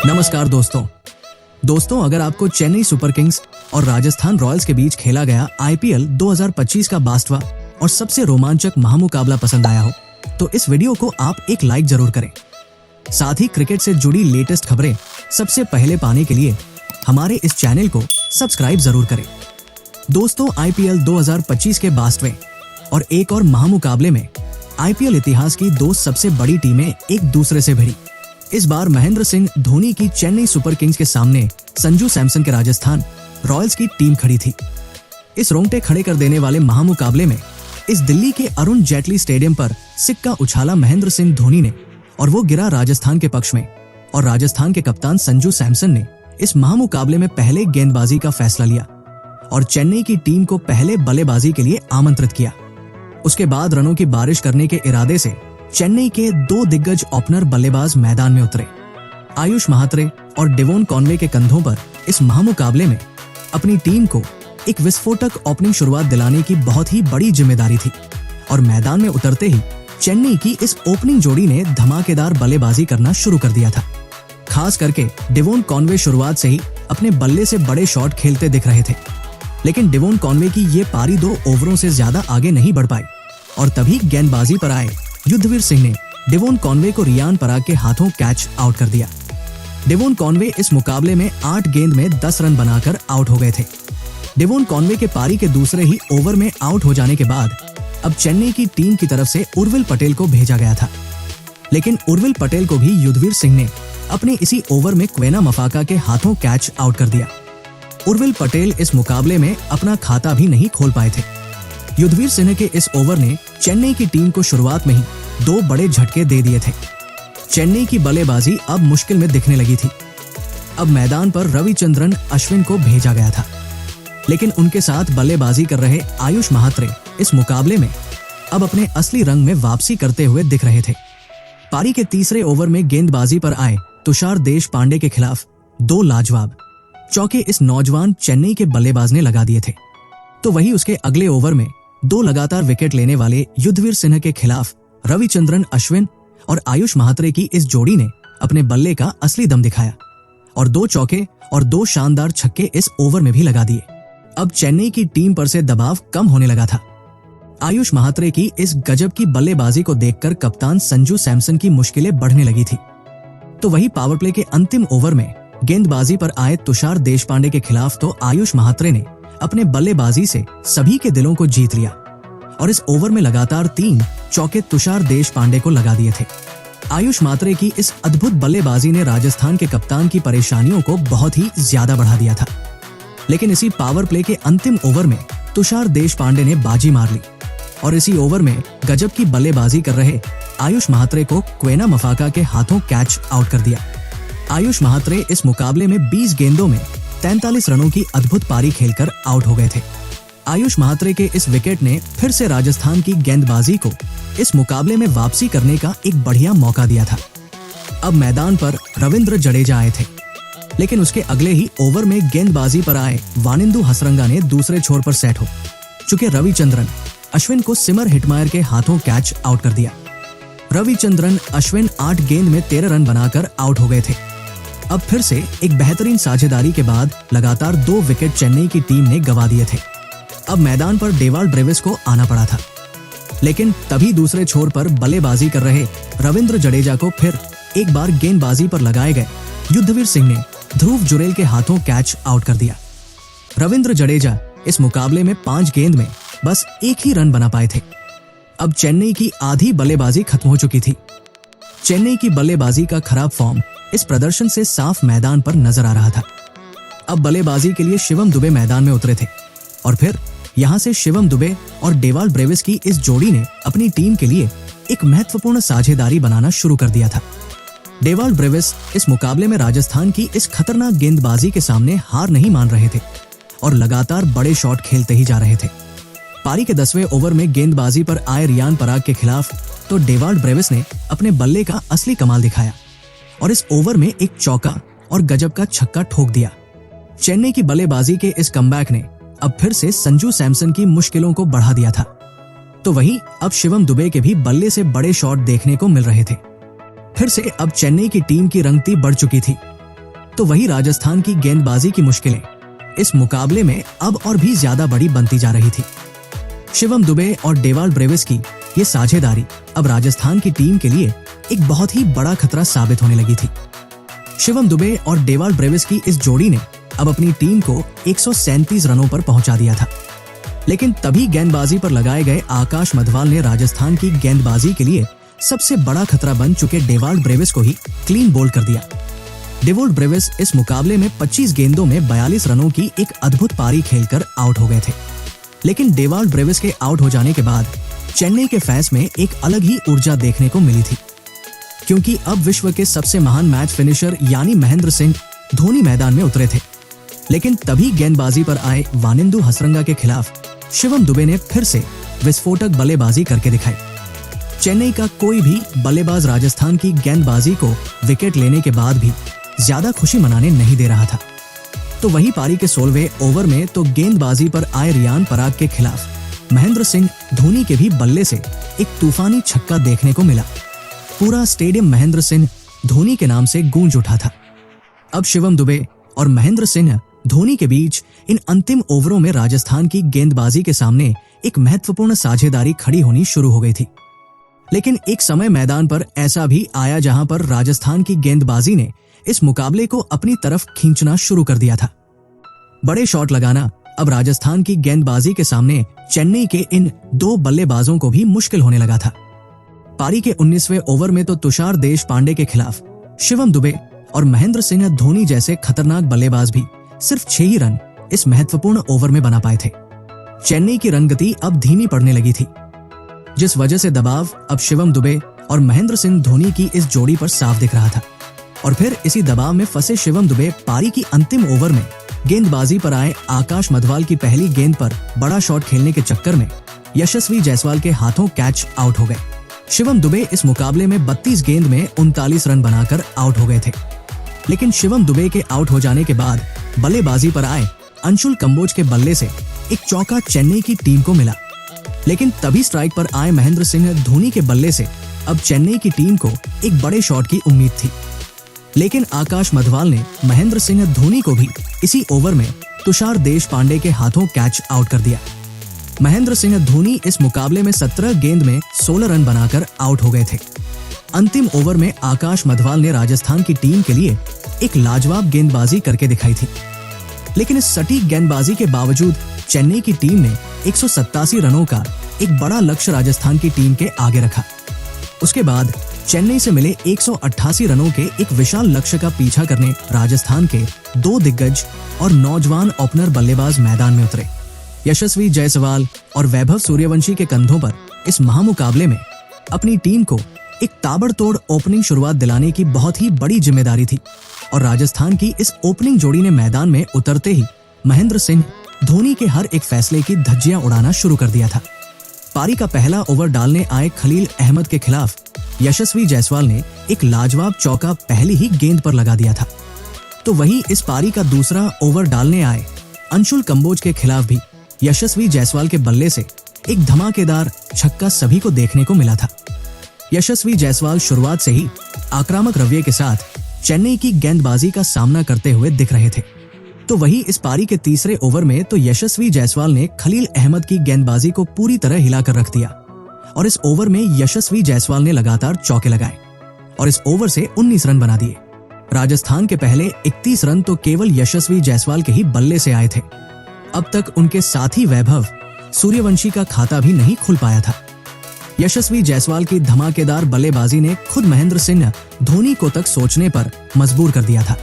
नमस्कार दोस्तों, अगर आपको चेन्नई सुपर किंग्स और राजस्थान रॉयल्स के बीच खेला गया आईपीएल 2025 का 22वां और सबसे रोमांचक महामुकाबला पसंद आया हो तो इस वीडियो को आप एक लाइक जरूर करें। साथ ही क्रिकेट से जुड़ी लेटेस्ट खबरें सबसे पहले पाने के लिए हमारे इस चैनल को सब्सक्राइब जरूर करें। दोस्तों, आईपीएल 2025 के 22वें और एक और महामुकाबले में आईपीएल इतिहास की दो सबसे बड़ी टीमें एक दूसरे से भिड़ी। इस बार महेंद्र सिंह धोनी की चेन्नई सुपर किंग्स के सामने संजू सैमसन के राजस्थान रॉयल्स की टीम खड़ी थी। इस रोंगटे खड़े कर देने वाले महामुकाबले में इस दिल्ली के अरुण जेटली स्टेडियम पर सिक्का उछाला महेंद्र सिंह धोनी ने और वो गिरा राजस्थान के पक्ष में, और राजस्थान के कप्तान संजू सैमसन ने इस महामुकाबले में पहले गेंदबाजी का फैसला लिया और चेन्नई की टीम को पहले बल्लेबाजी के लिए आमंत्रित किया। उसके बाद रनों की बारिश करने के इरादे से चेन्नई के दो दिग्गज ओपनर बल्लेबाज मैदान में उतरे। आयुष महात्रे और डेवोन कॉनवे के कंधों पर इस महामुकाबले में अपनी टीम को एक विस्फोटक ओपनिंग शुरुआत दिलाने की बहुत ही बड़ी जिम्मेदारी थी, और मैदान में उतरते ही चेन्नई की इस ओपनिंग जोड़ी ने धमाकेदार बल्लेबाजी करना शुरू कर दिया था। खास करके डेवोन कॉनवे शुरुआत से ही अपने बल्ले से बड़े शॉट खेलते दिख रहे थे, लेकिन डेवोन कॉनवे की ये पारी 2 ओवरों से ज्यादा आगे नहीं बढ़ पाई और तभी गेंदबाजी पर आए युद्धवीर सिंह ने डेवोन कॉनवे को रियान पराग के हाथों कैच आउट कर दिया। डेवोन कॉनवे इस मुकाबले में 8 गेंद में 10 रन बनाकर आउट हो गए थे। डेवोन कॉनवे के पारी के दूसरे ही ओवर में आउट हो जाने के बाद अब चेन्नई की टीम की तरफ से उर्विल पटेल को भेजा गया था, लेकिन उर्विल पटेल को भी युद्धवीर सिंह ने अपने इसी ओवर में क्वेना मफाका के हाथों कैच आउट कर दिया। उर्विल पटेल इस मुकाबले में अपना खाता भी नहीं खोल पाए थे। युद्धवीर सिंह के इस ओवर ने चेन्नई की टीम को शुरुआत में ही 2 बड़े झटके दे दिए थे। चेन्नई की बल्लेबाजी अब मुश्किल में दिखने लगी थी। अब मैदान पर रविचंद्रन अश्विन को भेजा गया था, लेकिन उनके साथ बल्लेबाजी कर रहे आयुष महात्रे इस मुकाबले में अब अपने असली रंग में वापसी करते हुए दिख रहे थे। पारी के तीसरे ओवर में गेंदबाजी पर आए तुषार देशपांडे के खिलाफ 2 लाजवाब चौके इस नौजवान चेन्नई के बल्लेबाज ने लगा दिए थे। तो वही उसके अगले ओवर में 2 लगातार विकेट लेने वाले युद्धवीर सिंह के खिलाफ रविचंद्रन अश्विन और आयुष महात्रे की इस जोड़ी ने अपने बल्ले का असली दम दिखाया और 2 चौके और 2 शानदार छक्के इस ओवर में भी लगा दिए। अब चेन्नई की टीम पर से दबाव कम होने लगा था। आयुष महात्रे की इस गजब की बल्लेबाजी को देखकर कप्तान संजू सैमसन की मुश्किलें बढ़ने लगी थी। तो वही पावर प्ले के अंतिम ओवर में गेंदबाजी पर आए तुषार देशपांडे के खिलाफ तो आयुष महात्रे ने अपने बल्लेबाजी से सभी के दिलों को जीत लिया और इस ओवर में लगातार 3 चौके तुषार देशपांडे को लगा दिए थे। आयुष महात्रे की इस अद्भुत बल्लेबाजी ने राजस्थान के कप्तान की परेशानियों को बहुत ही ज्यादा बढ़ा दिया था, लेकिन इसी पावर प्ले के अंतिम ओवर में तुषार देशपांडे ने बाजी मार ली और इसी ओवर में गजब की बल्लेबाजी कर रहे आयुष महात्रे को क्वेना मफाका के हाथों कैच आउट कर दिया। आयुष महात्रे इस मुकाबले में 20 गेंदों में 43 रनों की अद्भुत पारी खेलकर आउट हो गए थे। आयुष महात्रे के इस विकेट ने फिर से राजस्थान की गेंदबाजी को इस मुकाबले में वापसी करने का एक बढ़िया मौका दिया था। अब मैदान पर रविंद्र जडेजा आए थे, लेकिन उसके अगले ही ओवर में गेंदबाजी पर आए वानिंदु हसरंगा ने दूसरे छोर पर सेट हो चुके रविचंद्रन अश्विन को सिमर हिटमायर के हाथों कैच आउट कर दिया। रविचंद्रन अश्विन 8 गेंद में 13 रन बनाकर आउट हो गए थे। अब फिर से एक बेहतरीन साझेदारी के बाद लगातार 2 विकेट चेन्नई की टीम ने गंवा दिए थे। अब मैदान पर डेवाल्ड ब्रेविस को आना पड़ा था, लेकिन तभी दूसरे छोर पर बल्लेबाजी कर रहे रविंद्र जडेजा को फिर एक बार गेंदबाजी पर लगाए गए युद्धवीर सिंह ने ध्रुव जुरेल के हाथों कैच आउट कर दिया। रविंद्र जडेजा इस मुकाबले में 5 गेंद में बस 1 ही रन बना पाए थे। अब चेन्नई की आधी बल्लेबाजी खत्म हो चुकी थी। चेन्नई की बल्लेबाजी का खराब फॉर्म इस प्रदर्शन से साफ मैदान पर नजर आ रहा था। अब बल्लेबाजी के लिए शिवम दुबे मैदान में उतरे थे और फिर यहां से शिवम दुबे और डेवाल्ड ब्रेविस की इस जोड़ी ने अपनी टीम के लिए एक महत्वपूर्ण साझेदारी बनाना शुरू कर दिया था। डेवाल्ड ब्रेविस इस मुकाबले में राजस्थान की इस खतरनाक गेंदबाजी के सामने हार नहीं मान रहे थे और लगातार बड़े शॉट खेलते ही जा रहे थे। पारी के 10वें ओवर में गेंदबाजी पर आए रियान पराग के खिलाफ तो डेवाल्ड ब्रेविस ने अपने बल्ले का असली कमाल दिखाया और इस ओवर में एक चौका और गजब का छक्का ठोक दिया। चेन्नई की बल्लेबाजी के इस कमबैक ने अब फिर से संजू सैमसन की मुश्किलों को बढ़ा दिया था। तो वहीं अब शिवम दुबे के भी बल्ले से बड़े शॉट देखने को मिल रहे थे। फिर से अब चेन्नई की टीम की रंगती बढ़ चुकी थी। तो वहीं राजस्थान की गेंदबाजी की मुश्किलें इस मुकाबले में अब और भी ज्यादा बड़ी बनती जा रही थी। शिवम दुबे और डेवाल्ड ब्रेविस की ये साझेदारी अब राजस्थान की टीम के लिए एक बहुत ही बड़ा खतरा साबित होने लगी थी। शिवम दुबे और डेवाल्ड ब्रेविस की इस जोड़ी ने अब अपनी टीम को 137 रनों पर पहुंचा दिया था। लेकिन तभी गेंदबाजी पर लगाए गए आकाश मधवाल ने राजस्थान की गेंदबाजी के लिए सबसे बड़ा खतरा बन चुके डेवाल्ड ब्रेविस को ही क्लीन बोल्ड कर दिया। डेवाल्ड ब्रेविस इस मुकाबले में 25 गेंदों में 42 रनों की एक अद्भुत पारी खेलकर आउट हो गए थे। लेकिन डेवाल्ड ब्रेविस के आउट हो जाने के बाद चेन्नई के फैंस में एक अलग ही ऊर्जा देखने को मिली थी, क्योंकि अब विश्व के सबसे महान मैच फिनिशर यानी महेंद्र सिंह धोनी मैदान में उतरे थे। लेकिन तभी गेंदबाजी पर आए वानिंदु हसरंगा के खिलाफ शिवम दुबे ने फिर से विस्फोटक बल्लेबाजी करके दिखाई। चेन्नई का कोई भी बल्लेबाज राजस्थान की गेंदबाजी को विकेट लेने के बाद भी ज्यादा खुशी मनाने नहीं दे रहा था। तो वही पारी के 16वें ओवर में तो गेंदबाजी पर आए रियान पराग के खिलाफ महेंद्र सिंह धोनी के भी बल्ले से एक तूफानी छक्का देखने को मिला। पूरा स्टेडियम महेंद्र सिंह धोनी के नाम से गूंज उठा था। अब शिवम दुबे और महेंद्र सिंह धोनी के बीच इन अंतिम ओवरों में राजस्थान की गेंदबाजी के सामने एक महत्वपूर्ण साझेदारी खड़ी होनी शुरू हो गई थी। लेकिन एक समय मैदान पर ऐसा भी आया जहां पर राजस्थान की गेंदबाजी ने इस मुकाबले को अपनी तरफ खींचना शुरू कर दिया था। बड़े शॉट लगाना अब राजस्थान की गेंदबाजी के सामने चेन्नई के इन दो बल्लेबाजों को भी मुश्किल होने लगा था। पारी के 19वें ओवर में तो तुषार देशपांडे के खिलाफ शिवम दुबे और महेंद्र सिंह धोनी जैसे खतरनाक बल्लेबाज भी सिर्फ 6 ही रन इस महत्वपूर्ण ओवर में बना पाए थे। चेन्नई की रनगति अब धीमी पड़ने लगी थी, जिस वजह से दबाव अब शिवम दुबे और महेंद्र सिंह धोनी की इस जोड़ी पर साफ दिख रहा था। और फिर इसी दबाव में फंसे शिवम दुबे पारी की अंतिम ओवर में गेंदबाजी पर आए आकाश मधवाल की पहली गेंद पर बड़ा शॉट खेलने के चक्कर में यशस्वी जायसवाल के हाथों कैच आउट हो गए। शिवम दुबे इस मुकाबले में 32 गेंद में 39 रन बनाकर आउट हो गए थे। लेकिन शिवम दुबे के आउट हो जाने के बाद बल्लेबाजी पर आए अंशुल कंबोज के बल्ले से एक चौका चेन्नई की टीम को मिला। लेकिन तभी स्ट्राइक पर आए महेंद्र सिंह धोनी के बल्ले से अब चेन्नई की टीम को एक बड़े शॉट की उम्मीद थी। लेकिन आकाश मधवाल ने महेंद्र सिंह धोनी को भी इसी ओवर में तुषार देशपांडे के हाथों कैच आउट कर दिया। महेंद्र सिंह धोनी इस मुकाबले में 17 गेंद में 16 रन बनाकर आउट हो गए थे। अंतिम ओवर में आकाश मधवाल ने राजस्थान की टीम के लिए एक लाजवाब गेंदबाजी करके दिखाई थी। लेकिन इस सटीक गेंदबाजी के बावजूद चेन्नई की टीम ने 187 रनों का एक बड़ा लक्ष्य राजस्थान की टीम के आगे रखा। उसके बाद चेन्नई से मिले 188 रनों के एक विशाल लक्ष्य का पीछा करने राजस्थान के 2 दिग्गज और नौजवान ओपनर बल्लेबाज मैदान में उतरे। यशस्वी जायसवाल और वैभव सूर्यवंशी के कंधों पर इस महामुकाबले में अपनी टीम को एक ताबड़तोड़ ओपनिंग शुरुआत दिलाने की बहुत ही बड़ी जिम्मेदारी थी। और राजस्थान की इस ओपनिंग जोड़ी ने मैदान में उतरते ही महेंद्र सिंह धोनी के हर एक फैसले की धज्जियां उड़ाना शुरू कर दिया था। पारी का पहला ओवर डालने आए खलील अहमद के खिलाफ यशस्वी जायसवाल ने एक लाजवाब चौका पहली ही गेंद पर लगा दिया था। तो वहीं इस पारी का दूसरा ओवर डालने आए अंशुल कंबोज के खिलाफ भी यशस्वी जायसवाल के बल्ले से एक धमाकेदार छक्का सभी को देखने को मिला था। यशस्वी जायसवाल शुरुआत से ही आक्रामक रवैये के साथ चेन्नई की गेंदबाजी का सामना करते हुए दिख रहे थे। तो वहीं इस पारी के तीसरे ओवर में तो यशस्वी जायसवाल ने खलील अहमद की गेंदबाजी को पूरी तरह हिलाकर रख दिया और इस ओवर में यशस्वी जायसवाल ने लगातार चौके लगाए और इस ओवर से 19 रन बना दिए। राजस्थान के पहले 31 रन तो केवल यशस्वी जायसवाल के ही बल्ले से आए थे। अब तक उनके साथी वैभव सूर्यवंशी का खाता भी नहीं खुल पाया था। यशस्वी जायसवाल की धमाकेदार बल्लेबाजी ने खुद महेंद्र सिंह धोनी को तक सोचने पर मजबूर कर दिया था।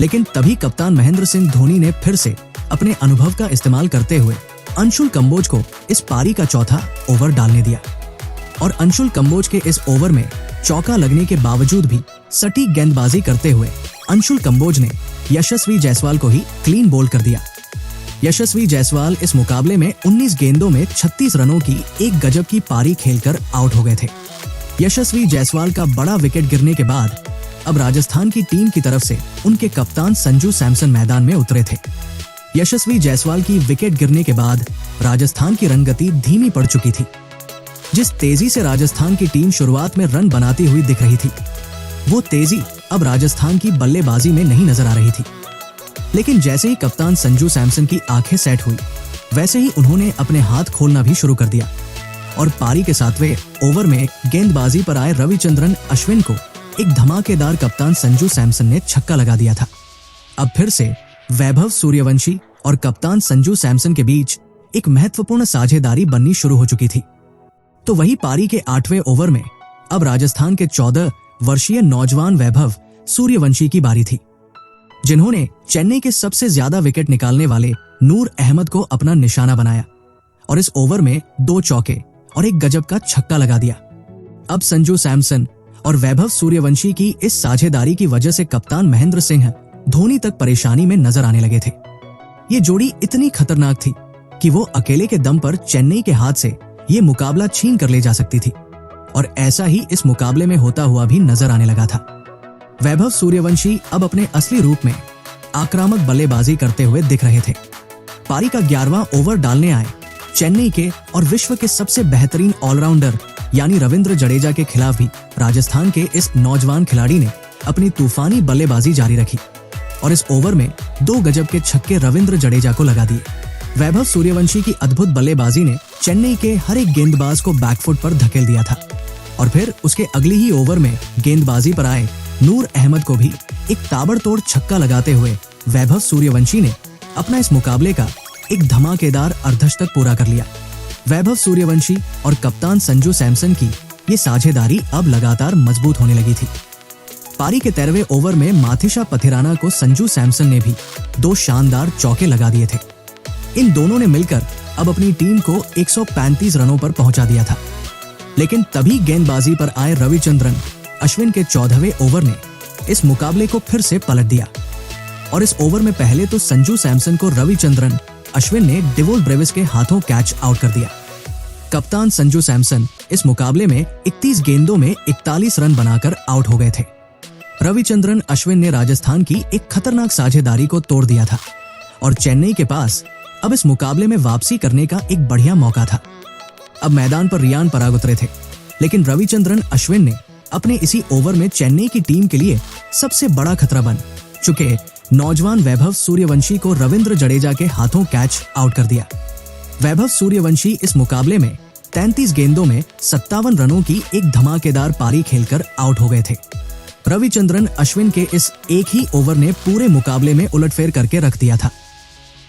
लेकिन तभी कप्तान महेंद्र सिंह धोनी ने फिर से अपने अनुभव का इस्तेमाल करते हुए अंशुल कंबोज को इस पारी का चौथा ओवर डालने दिया और अंशुल कंबोज के इस ओवर में चौका लगने के बावजूद भी सटीक गेंदबाजी करते हुए अंशुल कंबोज ने यशस्वी जायसवाल को ही क्लीन बोल्ड कर दिया। यशस्वी जायसवाल इस मुकाबले में 19 गेंदों में 36 रनों की एक गजब की पारी खेलकर आउट हो गए थे। यशस्वी जायसवाल का बड़ा विकेट गिरने के बाद अब राजस्थान की टीम की तरफ से उनके कप्तान संजू सैमसन मैदान में उतरे थे। यशस्वी जायसवाल की विकेट गिरने के बाद राजस्थान की रनगति धीमी पड़ चुकी थी जिस तेजी से राजस्थान की टीम शुरुआत में रन बनाती हुई दिख रही थी, वो तेजी अब राजस्थान की बल्लेबाजी में नहीं नजर आ रही थी। लेकिन जैसे ही कप्तान संजू सैमसन की आंखें सेट हुई, वैसे ही उन्होंने अपने हाथ खोलना भी शुरू कर दिया और पारी के 7वें ओवर में गेंदबाजी पर आए रविचंद्रन अश्विन को एक धमाकेदार कप्तान संजू सैमसन ने छक्का लगा दिया था। अब फिर से वैभव सूर्यवंशी और कप्तान संजू सैमसन के बीच एक महत्वपूर्ण साझेदारी बननी शुरू हो चुकी थी। तो वही पारी के 8वें ओवर में अब राजस्थान के 14 वर्षीय नौजवान वैभव सूर्यवंशी की बारी थी, जिन्होंने चेन्नई के सबसे ज्यादा विकेट निकालने वाले नूर अहमद को अपना निशाना बनाया और इस ओवर में 2 चौके और एक गजब का छक्का लगा दिया। अब संजू सैमसन और वैभव सूर्यवंशी की इस साझेदारी की वजह से कप्तान महेंद्र सिंह धोनी तक परेशानी में नजर आने लगे थे। ये जोड़ी इतनी खतरनाक थी कि वो अकेले के दम पर चेन्नई के हाथ से ये मुकाबला छीन कर ले जा सकती थी और ऐसा ही इस मुकाबले में होता हुआ भी नजर आने लगा था। वैभव सूर्यवंशी अब अपने असली रूप में आक्रामक बल्लेबाजी करते हुए दिख रहे थे। पारी का 11वां ओवर डालने आए चेन्नई के और विश्व के सबसे बेहतरीन ऑलराउंडर यानी रविंद्र जडेजा के खिलाफ भी राजस्थान के इस नौजवान खिलाड़ी ने अपनी तूफानी बल्लेबाजी जारी रखी और इस ओवर में 2 गजब के छक्के रविंद्र जडेजा को लगा दिए। वैभव सूर्यवंशी की अद्भुत बल्लेबाजी ने चेन्नई के हर एक गेंदबाज को बैकफुट पर धकेल दिया था और फिर उसके अगली ही ओवर में गेंदबाजी पर आए नूर अहमद को भी एक ताबड़तोड़ छक्का लगाते हुए वैभव सूर्यवंशी ने अपना इस मुकाबले का एक धमाकेदार अर्धशतक पूरा कर लिया। वैभव सूर्यवंशी और कप्तान संजू सैमसन की ये साझेदारी अब लगातार मजबूत होने लगी थी। पारी के 13वें ओवर में माथिशा पथिराना को संजू सैमसन ने भी 2 शानदार चौके लगा दिए थे। इन दोनों ने मिलकर अब अपनी टीम को 135 रनों पर पहुंचा दिया था। लेकिन तभी गेंदबाजी पर आए रविचंद्रन अश्विन के 14वें ओवर ने इस मुकाबले को फिर से पलट दिया और इस ओवर में पहले तो संजू सैमसन को रविचंद्रन अश्विन ने डिवोल ब्रेविस के हाथों कैच आउट कर दिया। कप्तान संजू सैमसन इस मुकाबले में 31 गेंदों में 41 रन बनाकर आउट हो गए थे। रविचंद्रन अश्विन ने राजस्थान की एक खतरनाक साझेदारी को तोड़ दिया था और चेन्नई के पास अब इस मुकाबले में वापसी करने का एक बढ़िया मौका था। अब मैदान पर रियान पराग उतरे थे, लेकिन रविचंद्रन अश्विन ने अपने इसी ओवर में चेन्नई की टीम के लिए सबसे बड़ा खतरा बन चुके नौजवान वैभव सूर्यवंशी को रविंद्र जडेजा के हाथों कैच आउट कर दिया। वैभव सूर्यवंशी इस मुकाबले में 33 गेंदों में 57 रनों की एक धमाकेदार पारी खेलकर आउट हो गए थे। रविचंद्रन अश्विन के इस एक ही ओवर ने पूरे मुकाबले में उलटफेर करके रख दिया था।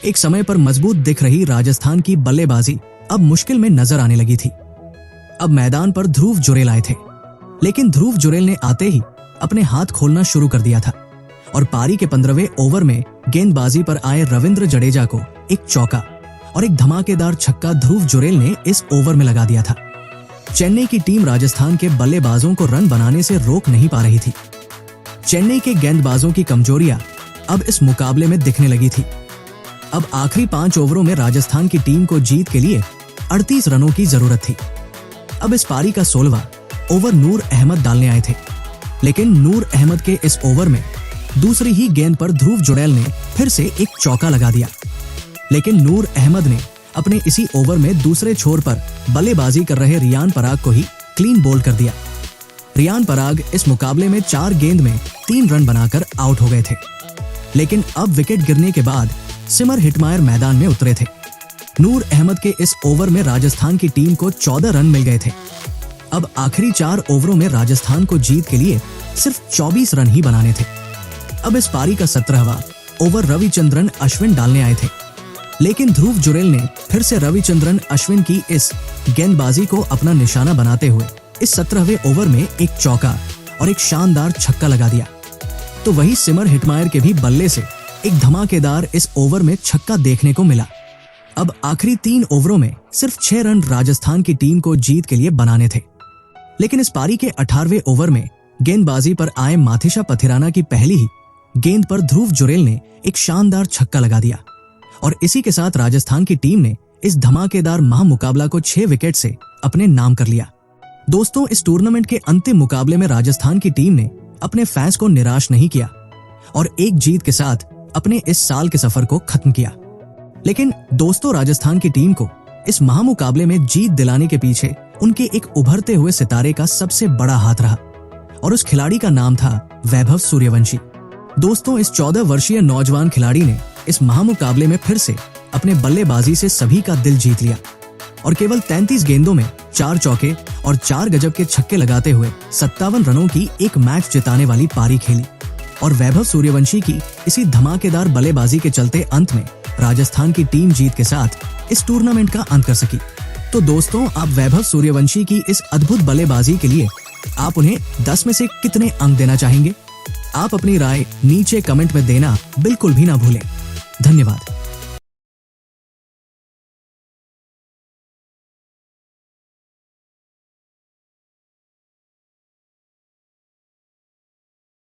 एक समय पर मजबूत दिख रही राजस्थान की बल्लेबाजी अब मुश्किल में नजर आने लगी थी। अब मैदान पर ध्रुव जुरेल आए थे, लेकिन ध्रुव जुरेल ने आते ही अपने हाथ खोलना शुरू कर दिया था और पारी के 15वें ओवर में गेंदबाजी पर आए रविंद्र जडेजा को एक चौका और एक धमाकेदार छक्का ध्रुव जुरेल ने इस ओवर में लगा दिया था। चेन्नई की टीम राजस्थान के बल्लेबाजों को रन बनाने से रोक नहीं पा रही थी। चेन्नई के गेंदबाजों की कमजोरियां अब इस मुकाबले में दिखने लगी थी। अब आखिरी 5 ओवरों में राजस्थान की टीम को जीत के लिए 38 रनों की जरूरत थी। अब इस पारी का 16वां ओवर नूर अहमद डालने आए थे, लेकिन नूर अहमद के इस ओवर में दूसरी ही गेंद पर ध्रुव जुरेल ने फिर से एक चौका लगा दिया, लेकिन नूर अहमद ने अपने इसी ओवर में दूसरे छोर पर बल्लेबाजी कर रहे रियान पराग को ही क्लीन बोल्ड कर दिया। रियान पराग इस मुकाबले में 4 गेंद में 3 रन बनाकर आउट हो गए थे, लेकिन अब विकेट गिरने के बाद सिमर हिटमायर मैदान में उतरे थे। नूर अहमद के इस ओवर में राजस्थान की टीम को 14 रन मिल गए थे। अब आखिरी 4 ओवरों में राजस्थान को जीत के लिए सिर्फ 24 रन ही बनाने थे। अब इस पारी का 17वां ओवर रविचंद्रन अश्विन डालने आए थे, लेकिन ध्रुव जुरेल ने फिर से रविचंद्रन अश्विन की इस गेंदबाजी को अपना निशाना बनाते हुए इस 17वें ओवर में एक चौका और एक शानदार छक्का लगा दिया। तो वही सिमर हिटमायर के भी बल्ले से एक धमाकेदार इस ओवर में छक्का देखने को मिला। अब आखिरी 3 ओवरों में सिर्फ 6 रन राजस्थान की टीम को जीत के लिए बनाने थे, लेकिन इस पारी के 18वें ओवर में गेंदबाजी पर आए माथिशा पथिराना की पहली ही गेंद पर ध्रुव जुरेल ने एक शानदार छक्का लगा दिया और इसी के साथ राजस्थान की टीम ने इस धमाकेदार महामुकाबला को 6 विकेट से अपने नाम कर लिया। दोस्तों, इस टूर्नामेंट के अंतिम मुकाबले में राजस्थान की टीम ने अपने फैंस को निराश नहीं किया और एक जीत के साथ अपने इस साल के सफर को खत्म किया। लेकिन दोस्तों, राजस्थान की टीम को इस महामुकाबले में जीत दिलाने के पीछे उनके एक उभरते हुए सितारे का सबसे बड़ा हाथ रहा और उस खिलाड़ी का नाम था वैभव सूर्यवंशी। दोस्तों, इस 14 वर्षीय नौजवान खिलाड़ी ने इस महामुकाबले में फिर से अपने बल्लेबाजी से सभी का दिल जीत लिया और केवल 33 गेंदों में 4 चौके और 4 गजब के छक्के लगाते हुए 57 रनों की एक मैच जिताने वाली पारी खेली। और वैभव सूर्यवंशी की इसी धमाकेदार बल्लेबाजी के चलते अंत में राजस्थान की टीम जीत के साथ इस टूर्नामेंट का अंत कर सकी। तो दोस्तों, आप वैभव सूर्यवंशी की इस अद्भुत बल्लेबाजी के लिए आप उन्हें 10 में से कितने अंक देना चाहेंगे? आप अपनी राय नीचे कमेंट में देना बिल्कुल भी ना भूलें। धन्यवाद।